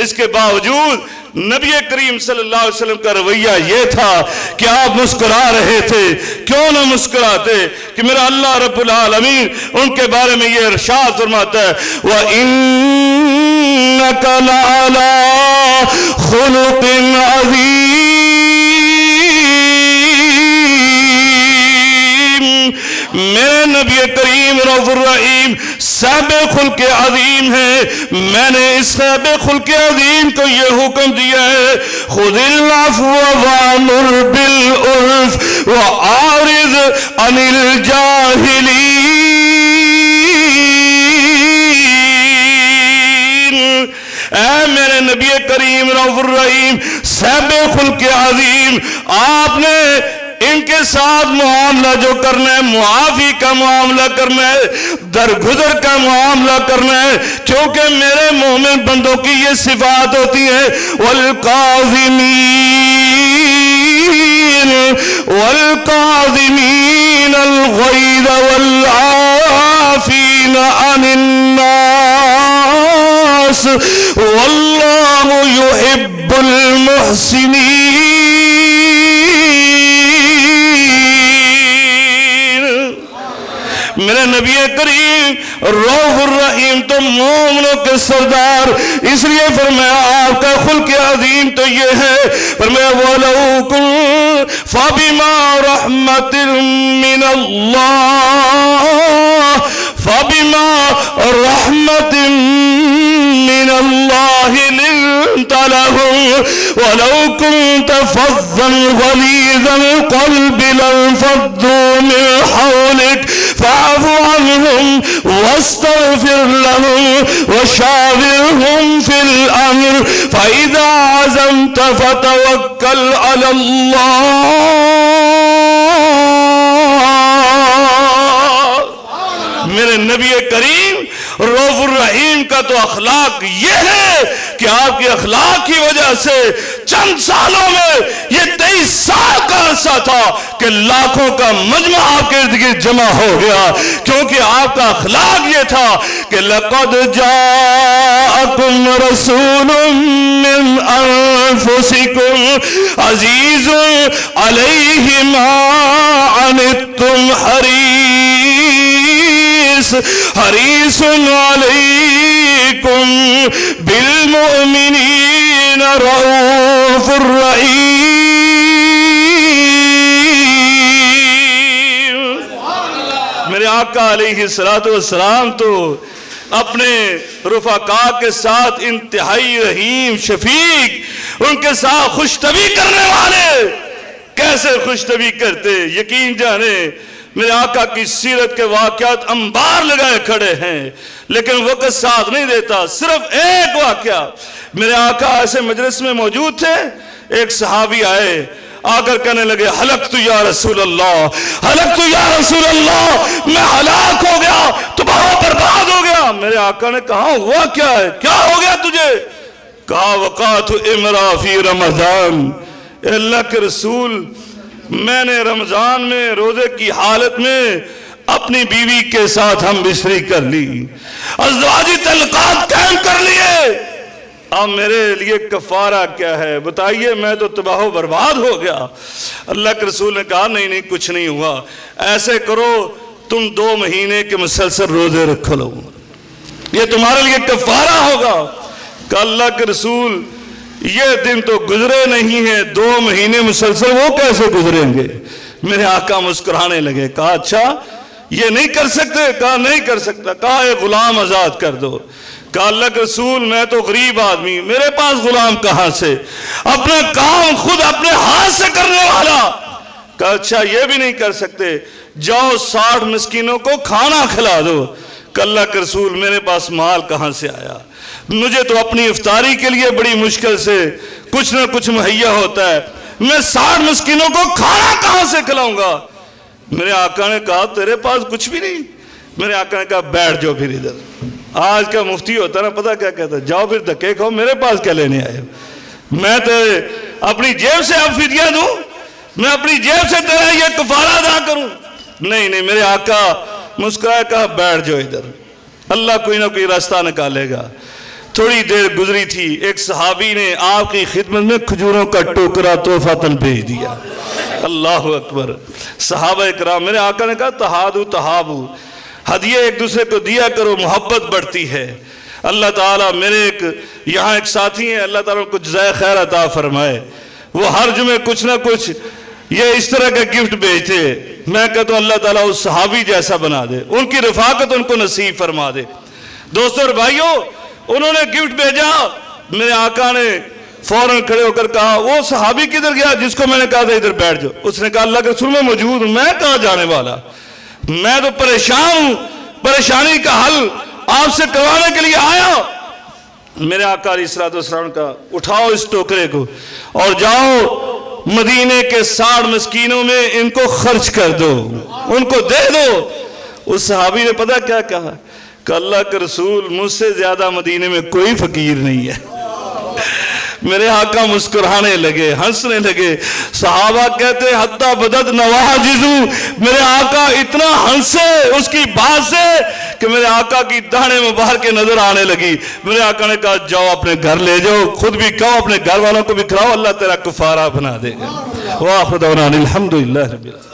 Speaker 1: اس کے باوجود نبی کریم صلی اللہ علیہ وسلم کا رویہ یہ تھا کہ آپ مسکرا رہے تھے. کیوں نہ مسکراتے کہ میرا اللہ رب العالمین ان کے بارے میں یہ ارشاد فرماتا ہے وَإِنَّكَ لَعَلَىٰ خُلُقٍ عَظِيمٍ. میرے نبی کریم رؤوف الرحیم صاحب خلق عظیم ہے. میں نے اس صاحب خلق عظیم کو یہ حکم دیا ہے خُذِ الْعَفْوَ وَأْمُرْ بِالْعُرْفِ وَأَعْرِضْ عَنِ الْجَاهِلِينَ. اے میرے نبی کریم رؤوف الرحیم صاحب خلق عظیم، آپ نے ان کے ساتھ معاملہ جو کرنا ہے معافی کا معاملہ کرنا ہے، درگزر کا معاملہ کرنا ہے، کیونکہ میرے مومن بندوں کی یہ صفات ہوتی ہے والقاذمین الغیظ والعافین عن الناس واللہ یحب المحسنین. میرے نبی کریم رؤوف الرحیم تو مومنوں کے سردار، اس لیے فرمایا آپ کا خلق عظیم تو یہ ہے، فرمایا وَلَوْ كُنْتَ فَبِمَا رَحْمَةٍ مِّنَ اللَّهِ لِنْتَ لَهُمْ وَلَوْ كُنْتَ فَظًّا غَلِيظَ الْقَلْبِ لَانفَضُّوا مِنْ حَوْلِكَ فَاعْفُ عَنْهُمْ وَاسْتَغْفِرْ لَهُمْ وَشَاوِرْهُمْ فِي الْأَمْرِ فَإِذَا عَزَمْتَ فَتَوَكَّلْ عَلَى اللَّهِ. میرے نبی کریم رؤوف الرحیم کا تو اخلاق یہ ہے کہ آپ کے اخلاق کی وجہ سے چند سالوں میں یہ 23 سال کا عرصہ تھا کہ لاکھوں کا مجمع آپ کے ارد گرد جمع ہو گیا، کیونکہ آپ کا اخلاق یہ تھا کہ لَقَدْ جَاءَكُمْ رَسُولٌ مِّنْ أَنفُسِكُمْ عَزِيزٌ عَلَيْهِ مَا عَنِتُّمْ حَرِيصٌ عَلَيْكُمْ بِالْمُؤْمِنِينَ رَءُوفٌ رَحِيمٌ. میرے آقا علیہ السلام تو اپنے رفقاء کے ساتھ انتہائی رحیم شفیق، ان کے ساتھ خوش طبعی کرنے والے. کیسے خوش طبعی کرتے؟ یقین جانے میرے آقا کی سیرت کے واقعات انبار لگائے کھڑے ہیں لیکن وقت ساتھ نہیں دیتا. صرف ایک واقعہ، میرے آقا ایسے مجلس میں موجود تھے، ایک صحابی آئے آ کر کہنے لگے ہلکت یا رسول اللہ، ہلکت یا رسول اللہ، میں ہلاک ہو گیا، تباہ برباد ہو گیا۔ میرے آقا نے کہا ہوا کیا ہے، کیا ہو گیا تجھے؟ کہا وقعت امرا فی رمضان، اے اللہ کے رسول میں نے رمضان میں روزے کی حالت میں اپنی بیوی کے ساتھ ہم بستری کر لی، ازواجی تعلقات قائم کر لیے، اب میرے لیے کفارہ کیا ہے بتائیے، میں تو تباہ و برباد ہو گیا۔ اللہ کے رسول نے کہا نہیں کچھ نہیں ہوا، ایسے کرو تم 2 مہینے کے مسلسل روزے رکھ لو، یہ تمہارے لیے کفارہ ہوگا۔ کہ اللہ کے رسول یہ دن تو گزرے نہیں ہیں، 2 مہینے مسلسل وہ کیسے گزریں گے؟ میرے آقا مسکرانے لگے، کہا اچھا یہ نہیں کر سکتے؟ کہا نہیں کر سکتا۔ کہا ایک غلام آزاد کر دو۔ کہا اللہ کے رسول میں تو غریب آدمی، میرے پاس غلام کہاں سے، اپنا کام خود اپنے ہاتھ سے کرنے والا۔ کہا اچھا یہ بھی نہیں کر سکتے، جاؤ 60 مسکینوں کو کھانا کھلا دو۔ کہ اللہ کے رسول میرے پاس مال کہاں سے آیا، مجھے تو اپنی افطاری کے لیے بڑی مشکل سے کچھ نہ کچھ مہیا ہوتا ہے، میں 60 مسکینوں کو کھانا کہاں سے کھلاؤں گا؟ میرے آقا نے کہا تیرے پاس کچھ بھی نہیں؟ میرے آقا نے کہا بیٹھ جاؤ پھر ادھر۔ آج کا مفتی ہوتا نا پتہ کیا کہتا ہے، جاؤ پھر دھکے کھاؤ، میرے پاس کیا لینے آئے، میں تو اپنی جیب سے اب فدیہ دوں، میں اپنی جیب سے تیرا یہ کفارہ ادا کروں؟ نہیں میرے آقا مسکرایا، کہا بیٹھ جاؤ ادھر، اللہ کوئی نہ کوئی راستہ نکالے گا۔ تھوڑی دیر گزری تھی، ایک صحابی نے آپ کی خدمت میں کھجوروں کا ٹوکرا تحفۃً بھیج دیا۔ اللہ اکبر۔ صحابہ اکرام، میرے آقا نے کہا تہادو تہابو، ہدیے ایک دوسرے کو دیا کرو، محبت بڑھتی ہے۔ اللہ تعالیٰ میرے یہاں ایک ساتھی ہیں، اللہ تعالیٰ کو جزائے خیر عطا فرمائے، وہ ہر جمعے کچھ نہ کچھ یہ اس طرح کا گفٹ بھیجتے، میں کہتا ہوں اللہ تعالیٰ اس صحابی جیسا بنا دے، ان کی رفاقت ان کو نصیب فرما دے۔ دوستو اور بھائیوں، انہوں نے گفٹ بھیجا، میرے آقا نے فوراً کھڑے ہو کر کہا وہ صحابی کدھر گیا جس کو میں نے کہا تھا ادھر بیٹھ جاؤ؟ اس نے کہا اللہ کے رسول میں موجود ہوں، میں کہاں جانے والا، میں تو پریشان ہوں، پریشانی کا حل آپ سے کروانے کے لیے آیا۔ میرے آقا علیہ السلام کا اٹھاؤ اس ٹوکرے کو اور جاؤ مدینے کے 60 مسکینوں میں ان کو خرچ کر دو، ان کو دے دو۔ اس صحابی نے پتہ کیا کہا کہ اللہ کے رسول مجھ سے زیادہ مدینے میں کوئی فقیر نہیں ہے۔ میرے آقا مسکرانے لگے، ہنسنے لگے۔ صحابہ کہتے حتیٰ بدت نواجزو، میرے آقا اتنا ہنسے اس کی بات سے کہ میرے آقا کی داڑھیں مبارک نظر آنے لگی۔ میرے آقا نے کہا جاؤ اپنے گھر لے جاؤ، خود بھی کھاؤ، اپنے گھر والوں کو بھی کھلاؤ، اللہ تیرا کفارہ بنا دے گا۔ وآخر دعوانا الحمدللہ رب العالمین۔